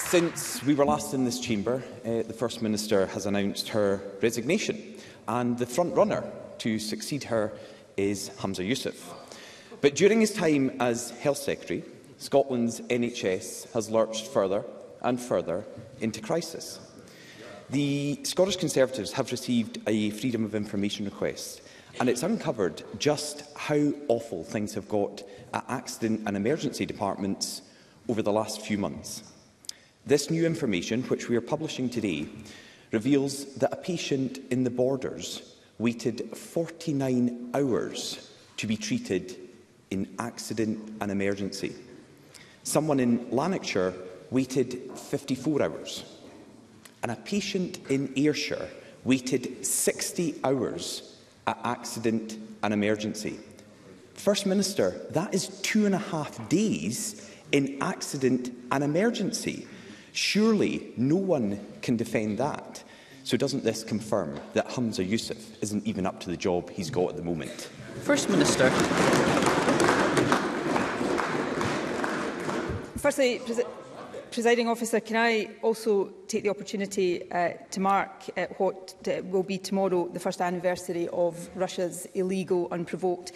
Since we were last in this chamber, the First Minister has announced her resignation, and the front-runner to succeed her is Humza Yousaf. But during his time as Health Secretary, Scotland's NHS has lurched further and further into crisis. The Scottish Conservatives have received a Freedom of Information request, and it's uncovered just how awful things have got at accident and emergency departments over the last few months. This new information, which we are publishing today, reveals that a patient in the Borders waited 49 hours to be treated in accident and emergency. Someone in Lanarkshire waited 54 hours. And a patient in Ayrshire waited 60 hours at accident and emergency. First Minister, that is 2.5 days in accident and emergency. Surely no one can defend that. So doesn't this confirm that Humza Yousaf isn't even up to the job he's got at the moment? First Minister. Firstly, Presiding Officer, can I also take the opportunity to mark what will be tomorrow the first anniversary of Russia's illegal, unprovoked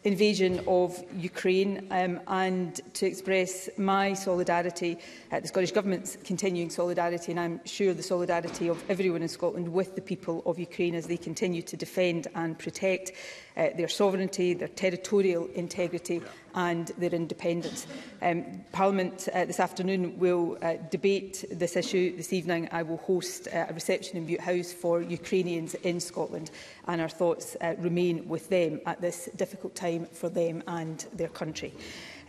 invasion of Ukraine, and to express my solidarity, the Scottish Government's continuing solidarity, and I'm sure the solidarity of everyone in Scotland with the people of Ukraine as they continue to defend and protect their sovereignty, their territorial integrity and their independence. Parliament this afternoon will debate this issue. This evening I will host a reception in Bute House for Ukrainians in Scotland, and our thoughts remain with them at this difficult time for them and their country.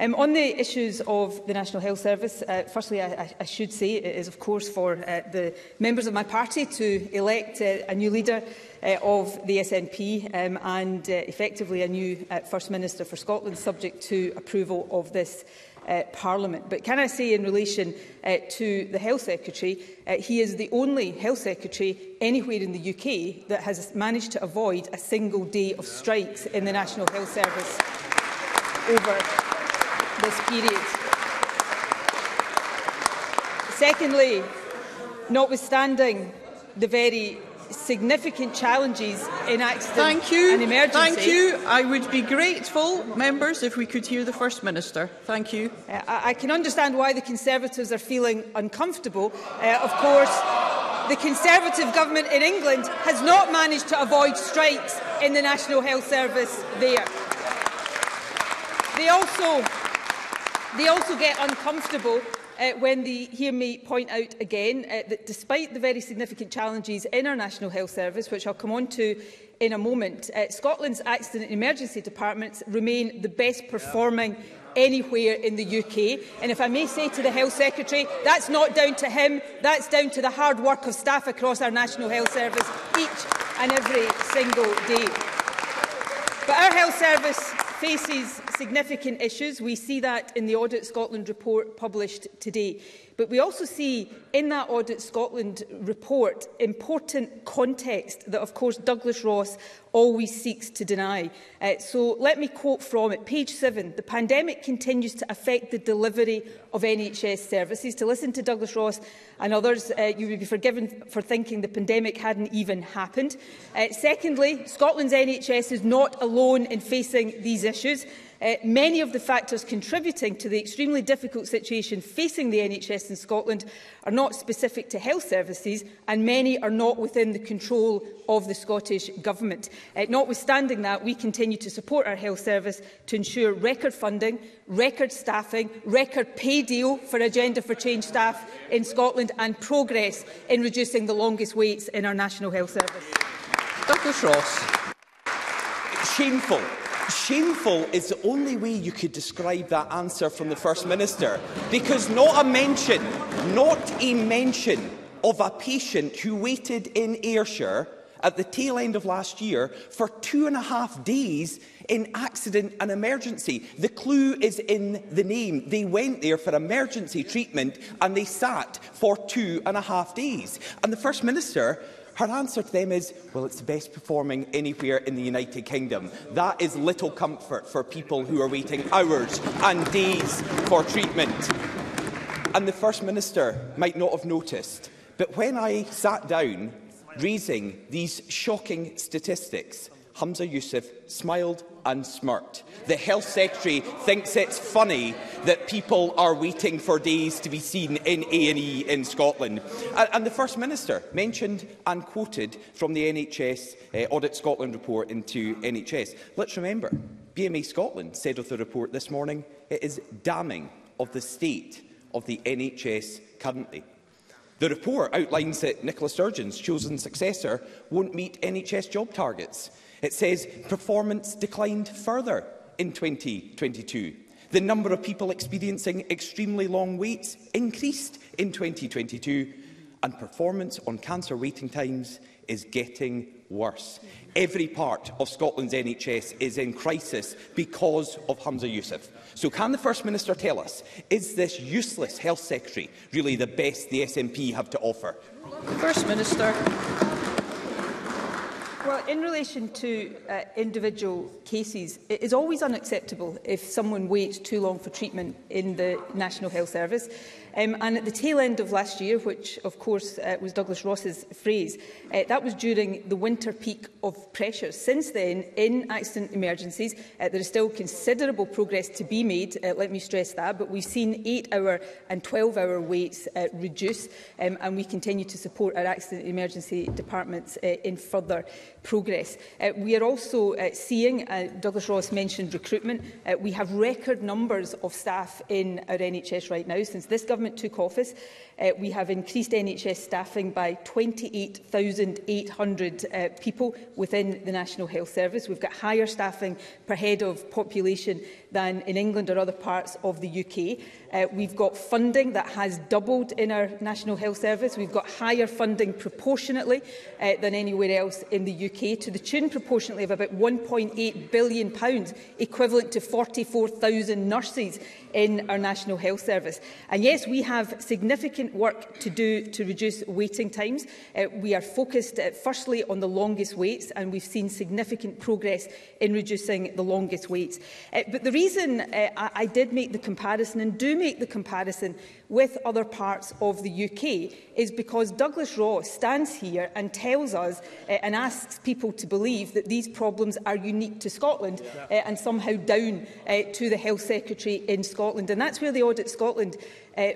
On the issues of the National Health Service, firstly I should say it is of course for the members of my party to elect a new leader of the SNP and effectively a new First Minister for Scotland, subject to approval of this Parliament. But can I say in relation to the Health Secretary, he is the only Health Secretary anywhere in the UK that has managed to avoid a single day of strikes in the National Health Service over this period. Secondly, notwithstanding the very significant challenges in accident and emergency. Thank you. I would be grateful, members, if we could hear the First Minister. Thank you. I can understand why the Conservatives are feeling uncomfortable. Of course, the Conservative government in England has not managed to avoid strikes in the National Health Service there. They also get uncomfortable when they hear me point out again that despite the very significant challenges in our National Health Service, which I'll come on to in a moment, Scotland's accident and emergency departments remain the best performing anywhere in the UK. And if I may say to the Health Secretary, that's not down to him, that's down to the hard work of staff across our National Health Service each and every single day. But our Health Service faces significant issues. We see that in the Audit Scotland report published today. But we also see in that Audit Scotland report important context that, of course, Douglas Ross always seeks to deny. So let me quote from it. Page 7, the pandemic continues to affect the delivery of NHS services. To listen to Douglas Ross and others, you would be forgiven for thinking the pandemic hadn't even happened. Secondly, Scotland's NHS is not alone in facing these issues. Many of the factors contributing to the extremely difficult situation facing the NHS in Scotland are not specific to health services, and many are not within the control of the Scottish Government. Notwithstanding that, we continue to support our health service to ensure record funding, record staffing, record pay deal for Agenda for Change staff in Scotland, and progress in reducing the longest waits in our National Health Service. Douglas Ross. Shameful. Shameful is the only way you could describe that answer from the First Minister, because not a mention of a patient who waited in Ayrshire at the tail end of last year for 2.5 days in accident and emergency. The clue is in the name. They went there for emergency treatment and they sat for 2.5 days. And the First Minister, her answer to them is, well, it's the best performing anywhere in the United Kingdom. That is little comfort for people who are waiting hours and days for treatment. and the First Minister might not have noticed, but when I sat down raising these shocking statistics, Humza Yousaf smiled and smirked. The Health Secretary thinks it's funny that people are waiting for days to be seen in A&E in Scotland. And the First Minister mentioned and quoted from the NHS Audit Scotland report into NHS. Let's remember, BMA Scotland said of the report this morning it is damning of the state of the NHS currently. The report outlines that Nicola Sturgeon's chosen successor won't meet NHS job targets. It says performance declined further in 2022. The number of people experiencing extremely long waits increased in 2022, and performance on cancer waiting times is getting worse. Every part of Scotland's NHS is in crisis because of Humza Yousaf. So can the First Minister tell us, is this useless Health Secretary really the best the SNP have to offer? First Minister. Well, in relation to individual cases, it is always unacceptable if someone waits too long for treatment in the National Health Service. And at the tail end of last year, which of course was Douglas Ross's phrase, that was during the winter peak of pressures. Since then, in accident emergencies, there is still considerable progress to be made, let me stress that, but we've seen 8-hour and 12-hour waits reduce, and we continue to support our accident emergency departments in further progress. We are also seeing, Douglas Ross mentioned recruitment, we have record numbers of staff in our NHS right now. Since this government took office, we have increased NHS staffing by 28,800 people within the National Health Service. We've got higher staffing per head of population than in England or other parts of the UK. We've got funding that has doubled in our National Health Service. We've got higher funding proportionately than anywhere else in the UK, to the tune proportionately of about £1.8 billion, equivalent to 44,000 nurses in our National Health Service. And yes, we have significant work to do to reduce waiting times. We are focused firstly on the longest waits, and we've seen significant progress in reducing the longest waits. But the reason I did make the comparison, and do make the comparison with other parts of the UK, is because Douglas Ross stands here and tells us and asks people to believe that these problems are unique to Scotland and somehow down to the Health Secretary in Scotland. And that's where the Audit Scotland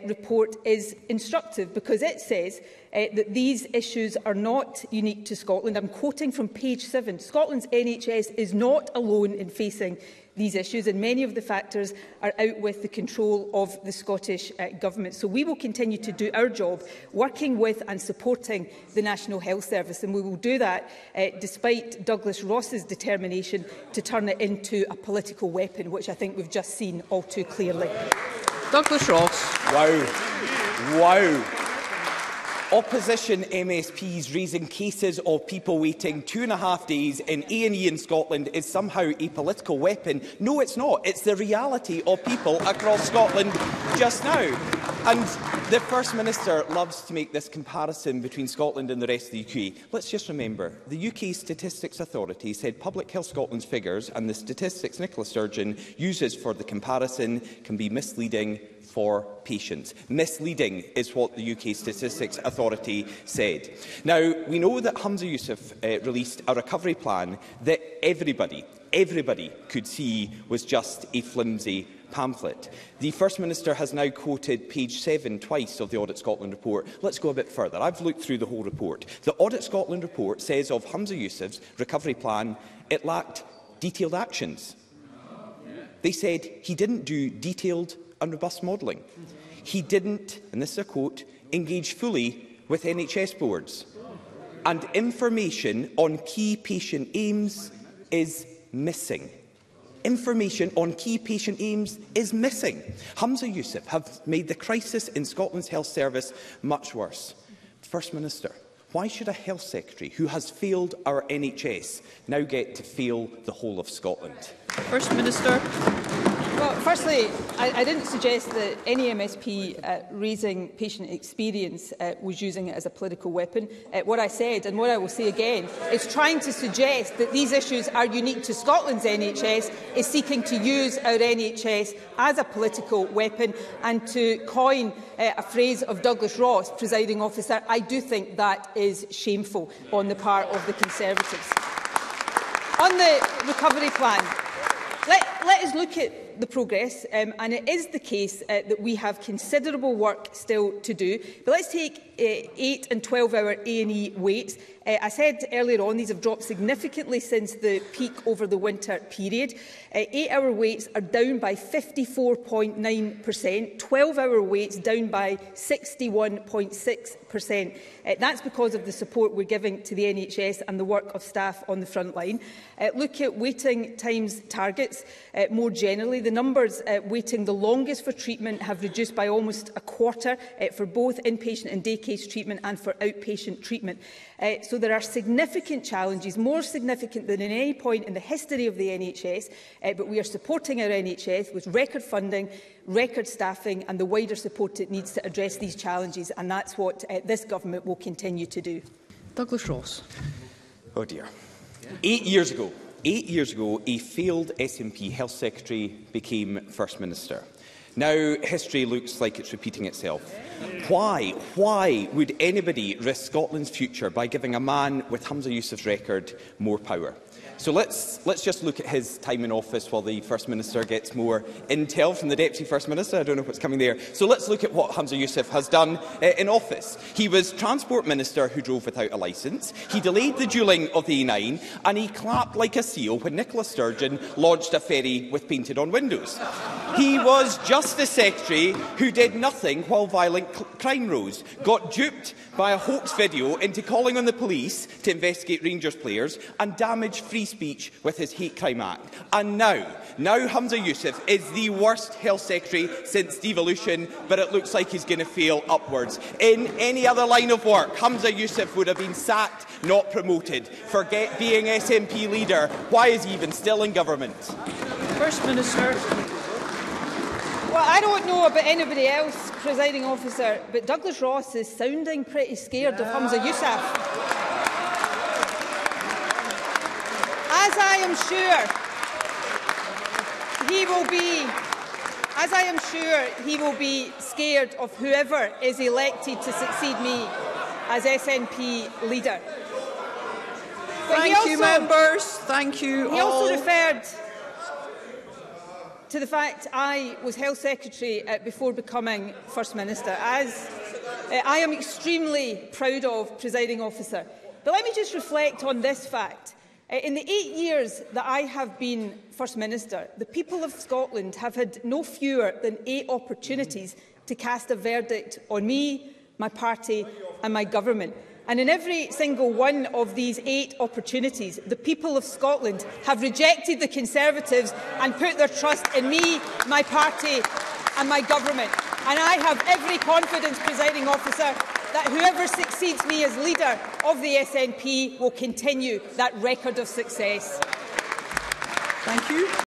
report is instructive, because it says that these issues are not unique to Scotland. I'm quoting from page 7. Scotland's NHS is not alone in facing these issues, and many of the factors are out with the control of the Scottish Government. So we will continue to do our job, working with and supporting the National Health Service, and we will do that despite Douglas Ross's determination to turn it into a political weapon, which I think we've just seen all too clearly. Douglas Ross. Wow. Wow. Opposition MSPs raising cases of people waiting 2.5 days in A&E in Scotland is somehow a political weapon. No, it's not. It's the reality of people across Scotland just now. And the First Minister loves to make this comparison between Scotland and the rest of the UK. Let's just remember, the UK Statistics Authority said Public Health Scotland's figures and the statistics Nicola Sturgeon uses for the comparison can be misleading for patients. Misleading is what the UK Statistics Authority said. Now, we know that Humza Yousaf released a recovery plan that everybody could see was just a flimsy pamphlet. The First Minister has now quoted page 7 twice of the Audit Scotland report. Let's go a bit further. I've looked through the whole report. The Audit Scotland report says of Humza Yousaf's recovery plan, it lacked detailed actions. They said he didn't do detailed and robust modelling. He didn't, and this is a quote, engage fully with NHS boards. And information on key patient aims is missing. Information on key patient aims is missing. Humza Yousaf have made the crisis in Scotland's health service much worse. First Minister, why should a Health Secretary who has failed our NHS now get to fail the whole of Scotland? First Minister. Well, firstly, I didn't suggest that any MSP raising patient experience was using it as a political weapon. What I said, and what I will say again, is trying to suggest that these issues are unique to Scotland's NHS is seeking to use our NHS as a political weapon, and to coin a phrase of Douglas Ross, presiding officer, I do think that is shameful on the part of the Conservatives. On the recovery plan, let us look at the progress, and it is the case that we have considerable work still to do. But let's take 8 and 12-hour A&E waits. I said earlier on, these have dropped significantly since the peak over the winter period. 8-hour waits are down by 54.9%, 12-hour waits down by 61.6%. That's because of the support we're giving to the NHS and the work of staff on the front line. Look at waiting times targets more generally. The numbers waiting the longest for treatment have reduced by almost a quarter for both inpatient and day case treatment and for outpatient treatment. So there are significant challenges, more significant than at any point in the history of the NHS, but we are supporting our NHS with record funding, record staffing and the wider support it needs to address these challenges, and that's what this government will continue to do. Douglas Ross. Oh dear. 8 years ago, a failed SNP Health Secretary became First Minister. Now, history looks like it's repeating itself. Why would anybody risk Scotland's future by giving a man with Humza Yousaf's record more power? So let's just look at his time in office while the First Minister gets more intel from the Deputy First Minister. I don't know what's coming there. So let's look at what Humza Yousaf has done in office. He was Transport Minister who drove without a licence. He delayed the dualling of the A9, and he clapped like a seal when Nicola Sturgeon launched a ferry with painted-on windows. He was Justice Secretary who did nothing while violent crime rose, got duped by a hoax video into calling on the police to investigate Rangers players, and damaged free speech with his Hate Crime Act. And now Humza Yousaf is the worst Health Secretary since devolution, but it looks like he's going to fail upwards. In any other line of work, Humza Yousaf would have been sacked, not promoted. Forget being SNP leader. Why is he even still in government? First Minister. Well, I don't know about anybody else, presiding officer, but Douglas Ross is sounding pretty scared of Humza Yousaf. As I am sure he will be scared of whoever is elected to succeed me as SNP leader. But Thank you, members. Thank you all. He also referred to the fact I was Health Secretary before becoming First Minister, as I am extremely proud of, presiding officer. But let me just reflect on this fact. In the 8 years that I have been First Minister, the people of Scotland have had no fewer than 8 opportunities to cast a verdict on me, my party and my government. And in every single one of these 8 opportunities, the people of Scotland have rejected the Conservatives and put their trust in me, my party and my government. And I have every confidence, presiding officer, that whoever succeeds me as leader of the SNP will continue that record of success. Thank you.